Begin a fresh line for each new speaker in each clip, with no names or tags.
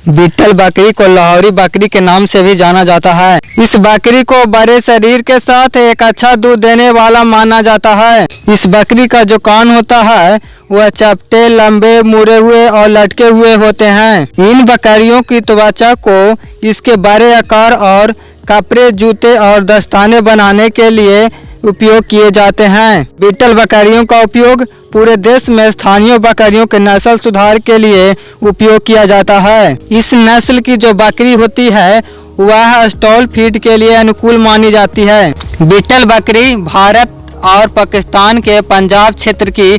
Beetle बकरी को लाहौरी बकरी के नाम से भी जाना जाता है। इस बकरी को बड़े शरीर के साथ एक अच्छा दूध देने वाला माना जाता है। इस बकरी का जो कान होता है वह चपटे, लंबे, मुड़े हुए और लटके हुए होते हैं। इन बकरियों की त्वचा को इसके बड़े आकार और कपड़े, जूते और दस्ताने बनाने के लिए उपयोग किए जाते हैं। बीटल बकरियों का उपयोग पूरे देश में स्थानीय बकरियों के नस्ल सुधार के लिए उपयोग किया जाता है। इस नस्ल की जो बकरी होती है वह स्टॉल फीड के लिए अनुकूल मानी जाती है। बीटल बकरी भारत और पाकिस्तान के पंजाब क्षेत्र की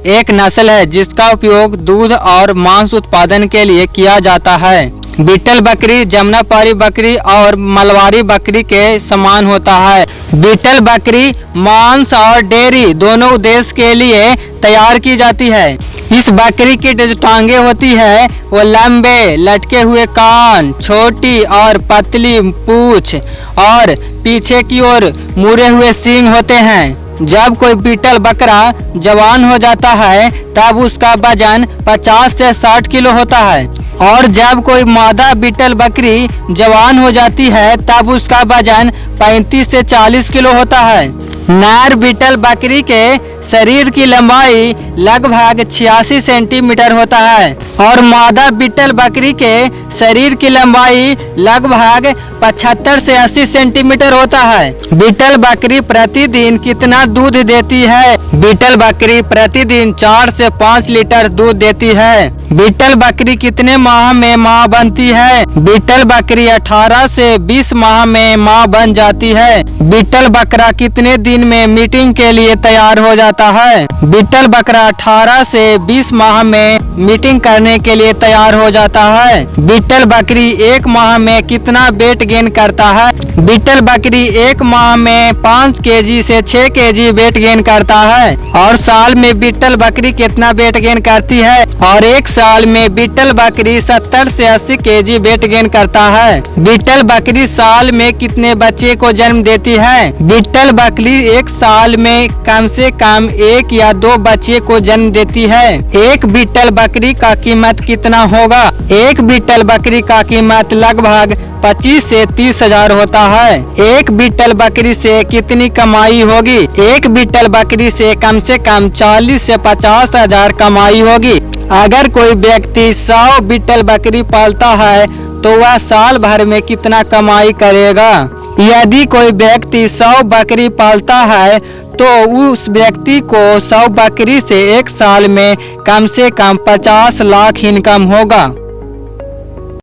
एक नस्ल है जिसका उपयोग दूध और मांस उत्पादन के लिए किया जाता है। बीटल बकरी जमुनापारी बकरी और मलवारी बकरी के समान होता है। बीटल बकरी मांस और डेयरी दोनों उद्देश्य के लिए तैयार की जाती है। इस बकरी की जो टांगे होती है वो लंबे, लटके हुए कान, छोटी और पतली पूंछ और पीछे की ओर मुड़े हुए सींग होते हैं। जब कोई बीटल बकरा जवान हो जाता है तब उसका वजन 50 से 60 किलो होता है और जब कोई मादा बीटल बकरी जवान हो जाती है तब उसका वजन 35 से 40 किलो होता है। नर बीटल बकरी के शरीर की लंबाई लगभग 86 सेंटीमीटर होता है और मादा बीटल बकरी के शरीर की लंबाई लगभग 75 से 80 सेंटीमीटर होता है। बीटल बकरी प्रतिदिन कितना दूध देती है? बीटल बकरी प्रतिदिन 4 से 5 लीटर दूध देती है। बीटल बकरी कितने माह में मां बनती है? बीटल बकरी 18 से 20 माह में मां बन जाती है। बीटल बकरा कितने दिन में मीटिंग के लिए तैयार हो जाता है? बीटल बकरा 18 से 20 माह में मीटिंग करने के लिए तैयार हो जाता है। बीटल बकरी एक माह में कितना वेट गेन करता है? बीटल बकरी एक माह में 5 केजी से 6 केजी वेट गेन करता है। और साल में बीटल बकरी कितना वेट गेन करती है? और एक साल में बीटल बकरी 70 से 80 केजी वेट गेन करता है। बीटल बकरी साल में कितने बच्चे को जन्म देती है? बीटल बकरी एक साल में कम से कम 1 या 2 बच्चे को जन्म देती है। एक बीटल बकरी का कीमत कितना होगा? एक बीटल बकरी का कीमत लगभग 25 से 30 हजार होता है। एक बीटल बकरी से कितनी कमाई होगी? एक बीटल बकरी से कम 40 से 50 हजार कमाई होगी। अगर कोई व्यक्ति 100 बीटल बकरी पालता है तो वह साल भर में कितना कमाई करेगा? यदि कोई व्यक्ति 100 बकरी पालता है तो उस व्यक्ति को 100 बकरी से एक साल में कम 50 लाख इनकम होगा।